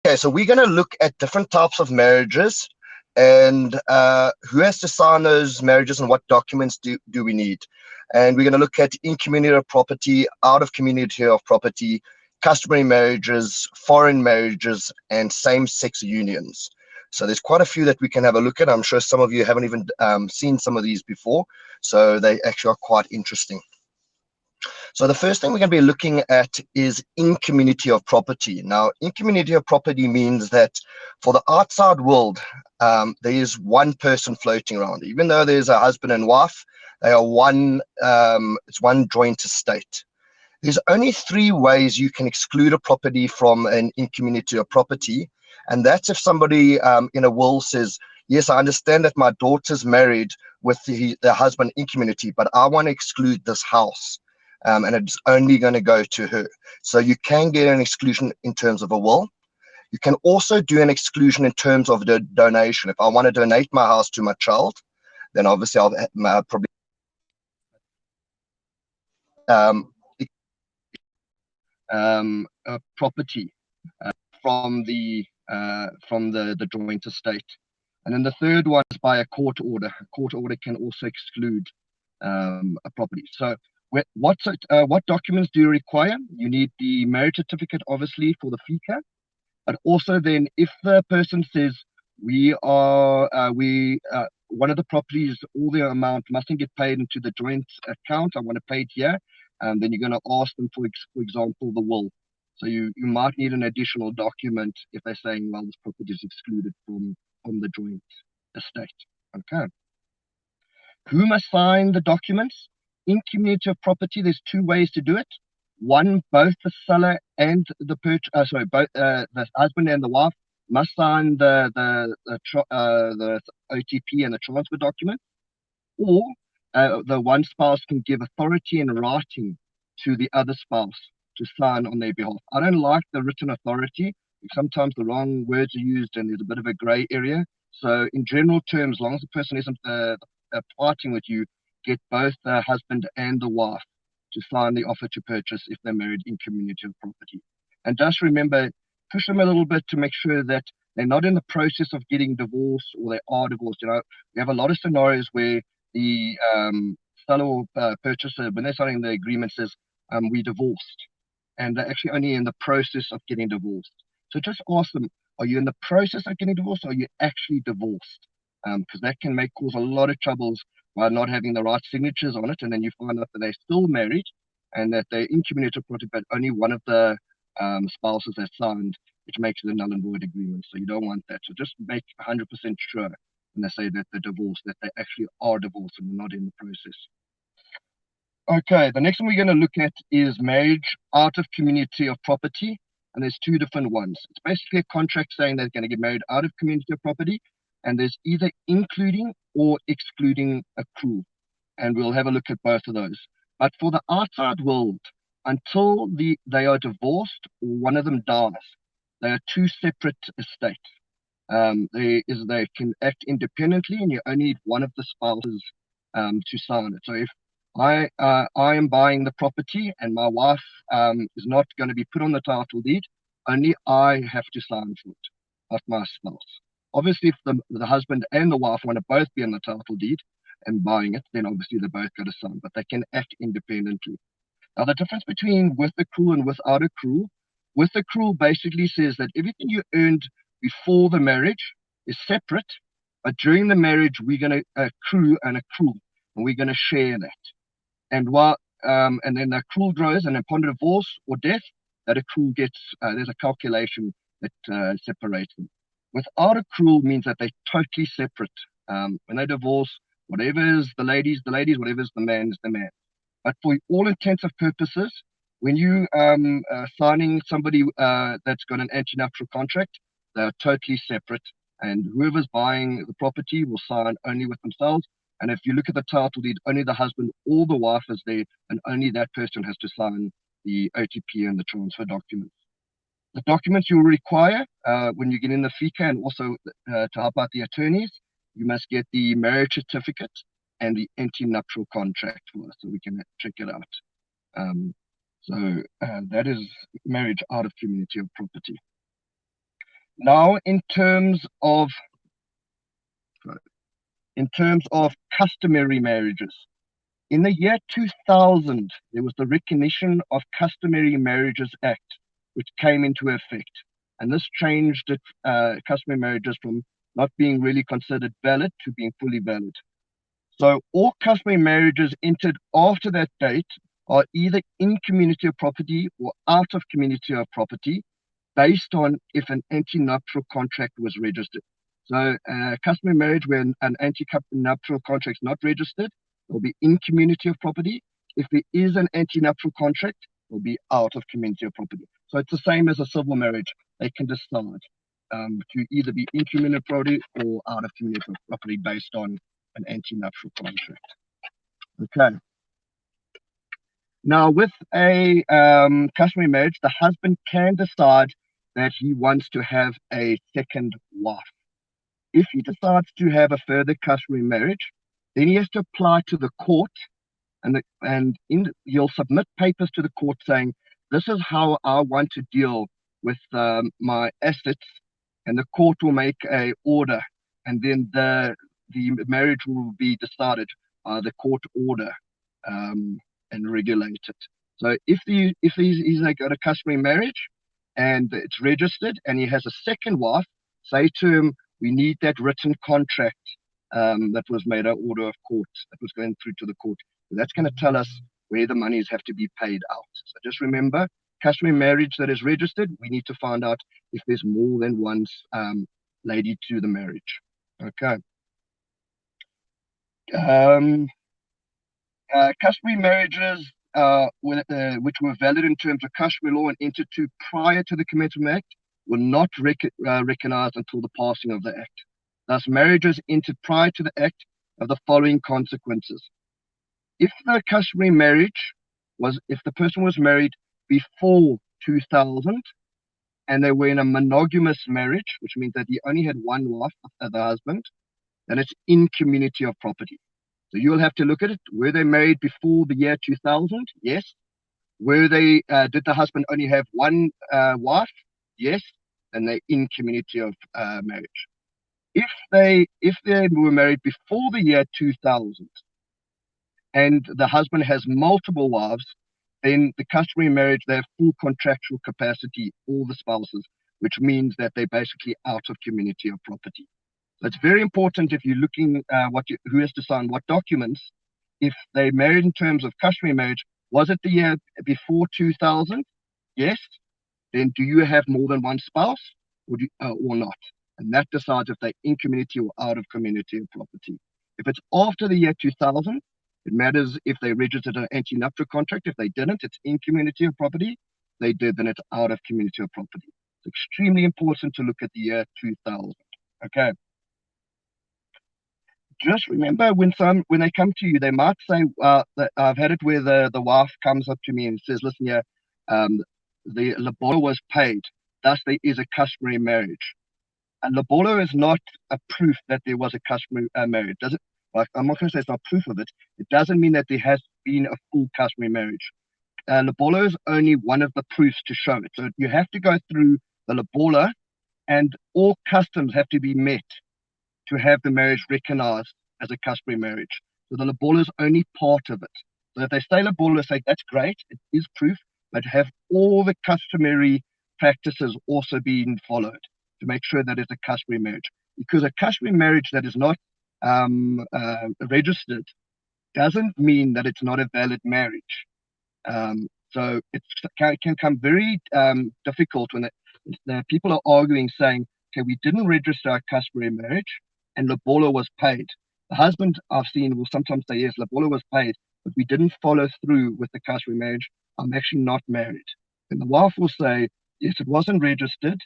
Okay, so we're going to look at different types of marriages and who has to sign those marriages and what documents do we need. And we're going to look at in community of property, out of community of property, customary marriages, foreign marriages, and same-sex unions. So there's quite a few that we can have a look at. I'm sure some of you haven't even seen some of these before, so they actually are quite interesting. So the first thing we're going to be looking at is in community of property. Now, in community of property means that for the outside world, there is one person floating around. Even though there's a husband and wife, they are one. It's one joint estate. There's only 3 ways you can exclude a property from an in community of property, and that's if somebody in a will says, yes, I understand that my daughter's married with the husband in community, but I want to exclude this house. And it's only going to go to her. So you can get an exclusion in terms of a will. You can also do an exclusion in terms of the donation. If I want to donate my house to my child, then obviously I'll probably property from the joint estate. And then the third one is by a court order. A court order can also exclude a property. So what documents do you require? You need the marriage certificate, obviously, for the FICA, but also then if the person says one of the properties, all the amount mustn't get paid into the joint account, I want to pay it here, then you're going to ask them for example, the will. So you might need an additional document if they're saying, well, this property is excluded from the joint estate. Okay. Who must sign the documents? In community of property, there's 2 ways to do it. One, both the seller and the both the husband and the wife must sign the OTP and the transfer document, or the one spouse can give authority in writing to the other spouse to sign on their behalf. I don't like the written authority. Sometimes the wrong words are used and there's a bit of a gray area. So in general terms, as long as the person isn't parting with you, get both the husband and the wife to sign the offer to purchase if they're married in community of property. And just remember, push them a little bit to make sure that they're not in the process of getting divorced or they are divorced. We have a lot of scenarios where the seller or purchaser, when they're signing the agreement, says, we divorced. And they're actually only in the process of getting divorced. So just ask them, are you in the process of getting divorced or are you actually divorced? Because that can cause a lot of troubles by not having the right signatures on it, and then you find out that they're still married and that they're in community of property, but only one of the spouses has signed, which makes it a null and void agreement. So you don't want that. So just make 100% sure when they say that they're divorced, that they actually are divorced and not in the process. Okay, the next one we're going to look at is marriage out of community of property, and there's 2 different ones. It's basically a contract saying they're going to get married out of community of property, and there's either including or excluding accrual, and we'll have a look at both of those. But for the outside world, until they are divorced or one of them dies, they are 2 separate estates. They can act independently, and you only need one of the spouses to sign it. So if I am buying the property and my wife is not going to be put on the title deed, only I have to sign for it, not my spouse. Obviously, if the husband and the wife want to both be on the title deed and buying it, then obviously they both got to sign, but they can act independently. Now, the difference between with accrual and without accrual, with accrual basically says that everything you earned before the marriage is separate, but during the marriage, we're going to accrue an accrual, and we're going to share that. And and then the accrual grows, and upon divorce or death, that accrual gets, there's a calculation that separates them. Without accrual means that they're totally separate. When they divorce, whatever is the ladies, whatever is the man is the man. But for all intents and purposes, when you signing somebody that's got an antenuptial contract, they're totally separate. And whoever's buying the property will sign only with themselves. And if you look at the title deed, only the husband or the wife is there, and only that person has to sign the OTP and the transfer documents. The documents you'll require when you get in the FICA, and also to help out the attorneys, you must get the marriage certificate and the antenuptial contract for us, so we can check it out. That is marriage out of community of property. Now, in terms of customary marriages, in the year 2000, there was the Recognition of Customary Marriages Act, which came into effect. And this changed customary marriages from not being really considered valid to being fully valid. So all customary marriages entered after that date are either in community of property or out of community of property, based on if an anti-nuptial contract was registered. So customary marriage where an anti-nuptial contract is not registered will be in community of property. If there is an anti-nuptial contract, it will be out of community of property. So it's the same as a civil marriage. They can decide to either be in community of property or out of community of property based on an anti-nuptial contract. Okay. Now, with a customary marriage, the husband can decide that he wants to have a second wife. If he decides to have a further customary marriage, then he has to apply to the court, he'll submit papers to the court saying, "This is how I want to deal with my assets," and the court will make a order, and then the marriage will be decided by the court order. And regulate it. So if he's got a customary marriage and it's registered and he has a second wife, say to him, we need that written contract that was made an order of court, that was going through to the court. So that's going to tell us where the monies have to be paid out. So just remember, customary marriage that is registered, we need to find out if there's more than one lady to the marriage. Okay. Customary marriages, which were valid in terms of customary law and entered into prior to the Commencement Act, were not recognized until the passing of the Act. Thus, marriages entered prior to the Act have the following consequences. If the customary marriage if the person was married before 2000 and they were in a monogamous marriage, which means that he only had one wife, the husband, then it's in community of property. So you'll have to look at it. Were they married before the year 2000? Yes. Did the husband only have one wife? Yes. And they're in community of marriage. If they were married before the year 2000 and the husband has multiple wives, then the customary marriage, they have full contractual capacity, all the spouses, which means that they're basically out of community of property. So it's very important if you're looking who has to sign what documents. If they married in terms of customary marriage, was it the year before 2000? Yes. Then do you have more than one spouse or not? And that decides if they're in community or out of community of property. If it's after the year 2000, it matters if they registered an anti-nuptial contract. If they didn't, it's in community of property. If they did, then it's out of community of property. It's extremely important to look at the year 2000. Okay. Just remember when they come to you, they might say, that I've had it where the wife comes up to me and says, listen here, the lobola was paid, thus there is a customary marriage. And lobola is not a proof that there was a customary marriage. I'm not going to say it's not proof of it. It doesn't mean that there has been a full customary marriage. Lobola is only one of the proofs to show it. So you have to go through the lobola and all customs have to be met to have the marriage recognized as a customary marriage. So the lobola is only part of it. So if they say lobola, say that's great, it is proof, but have all the customary practices also being followed to make sure that it's a customary marriage. Because a customary marriage that is not registered doesn't mean that it's not a valid marriage. So it can come very difficult when the people are arguing, saying, okay, we didn't register our customary marriage and lobola was paid. The husband, I've seen, will sometimes say, yes, lobola was paid, but we didn't follow through with the customary marriage. I'm actually not married. And the wife will say, yes, it wasn't registered,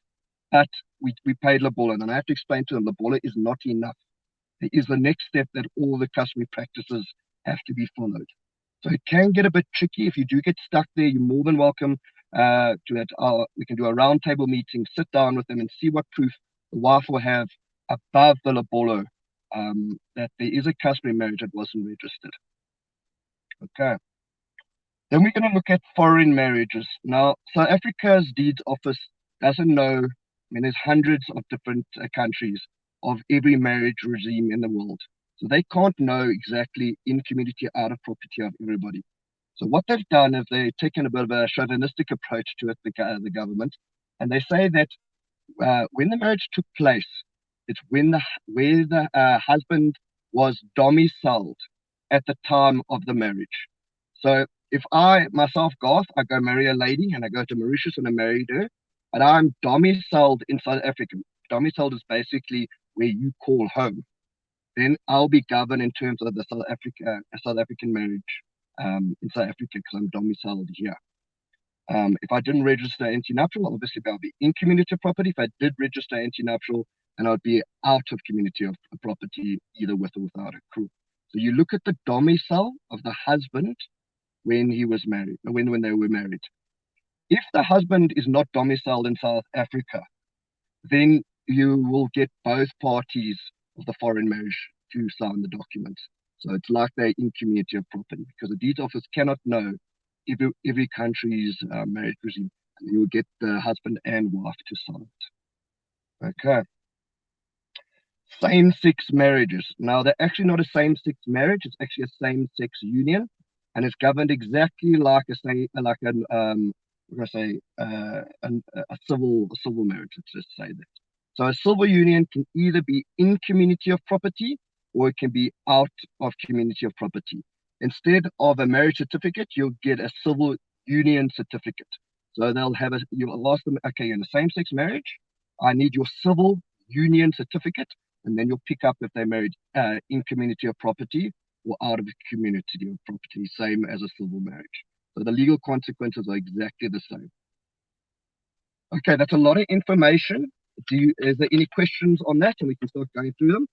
but we paid lobola. And I have to explain to them, lobola is not enough. There is the next step that all the customary practices have to be followed. So it can get a bit tricky. If you do get stuck there, you're more than welcome to it. We can do a roundtable meeting, sit down with them and see what proof the wife will have above the lobola that there is a customary marriage that wasn't registered. Okay. Then we're going to look at foreign marriages. Now, South Africa's Deeds Office doesn't know mean, there's hundreds of different countries of every marriage regime in the world. So they can't know exactly in community, out of property of everybody. So what they've done is they've taken a bit of a chauvinistic approach to it, the government, and they say that when the marriage took place, it's where the husband was domiciled at the time of the marriage. So if I myself, Garth, I go marry a lady and I go to Mauritius and I married her, but I'm domiciled in South Africa. Domiciled is basically where you call home. Then I'll be governed in terms of the South African marriage in South Africa because I'm domiciled here. If I didn't register anti-nuptial, obviously I'll be in community of property. If I did register anti-nuptial, and I'd be out of community of property, either with or without a crew. So you look at the domicile of the husband when he was married, when they were married. If the husband is not domiciled in South Africa, then you will get both parties of the foreign marriage to sign the documents. So it's like they're in community of property because the deeds office cannot know every country's marriage regime. And you'll get the husband and wife to sign it. Okay. Same-sex marriages. Now, they're actually not a same-sex marriage. It's actually a same-sex union, and it's governed exactly like a civil marriage. Let's just say that. So a civil union can either be in community of property or it can be out of community of property. Instead of a marriage certificate, you'll get a civil union certificate. So you'll ask them, okay, in a same-sex marriage, I need your civil union certificate, and then you'll pick up if they're married in community of property or out of community of property, same as a civil marriage. So the legal consequences are exactly the same. Okay, that's a lot of information. Is there any questions on that, and we can start going through them?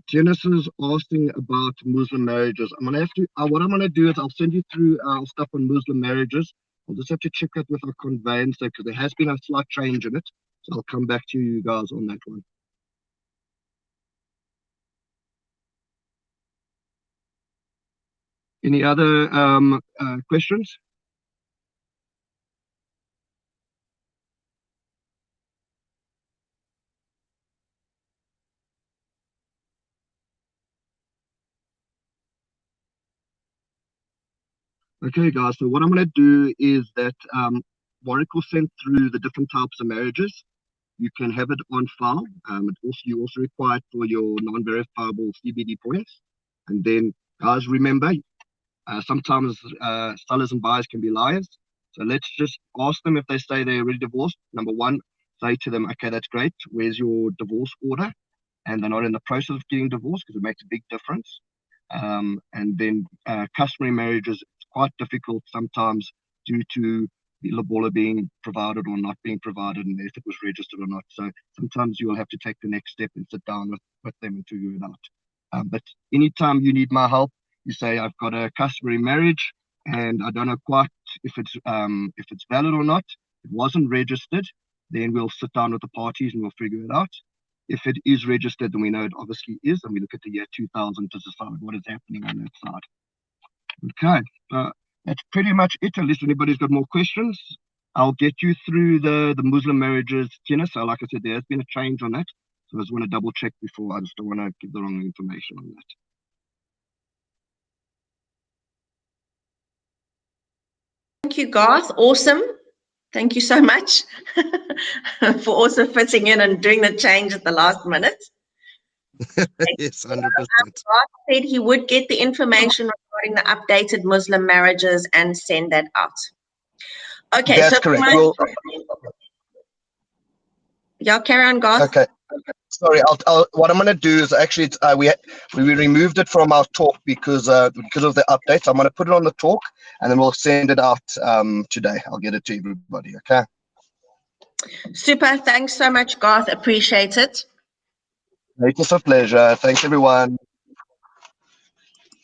Genesis asking about Muslim marriages. I'm gonna have to. What I'm gonna do is I'll send you through our stuff on Muslim marriages. I'll just have to check that with our conveyancer because there has been a slight change in it. So I'll come back to you guys on that one. Any other questions? Okay, guys. So what I'm going to do is that Warwick will send through the different types of marriages. You can have it on file. You also require for your non-verifiable CBD points. And then, guys, remember, sometimes sellers and buyers can be liars. So let's just ask them if they say they're already divorced. Number one, say to them, okay, that's great. Where's your divorce order? And they're not in the process of getting divorced because it makes a big difference. And then customary marriages, it's quite difficult sometimes due to the lobola being provided or not being provided, and if it was registered or not. So sometimes you'll have to take the next step and sit down with them and figure it out. But anytime you need my help, you say, I've got a customary marriage and I don't know quite if it's valid or not. It wasn't registered. Then we'll sit down with the parties and we'll figure it out. If it is registered, then we know it obviously is, and we look at the year 2000 to decide what is happening on that side. Okay, that's pretty much it. Unless anybody's got more questions, I'll get you through the Muslim marriages, Tina. So like I said, there has been a change on that. So I just want to double check before. I just don't want to give the wrong information on that. Thank you, Garth. Awesome. Thank you so much for also fitting in and doing the change at the last minute. Yes, 100%. Garth said he would get the information regarding the updated Muslim marriages and send that out. Okay, that's correct. Yeah, carry on, Garth. Okay. Sorry, what I'm going to do is actually we removed it from our talk because of the updates. I'm going to put it on the talk and then we'll send it out today. I'll get it to everybody. Okay. Super. Thanks so much, Garth. Appreciate it. It was a pleasure. Thanks, everyone.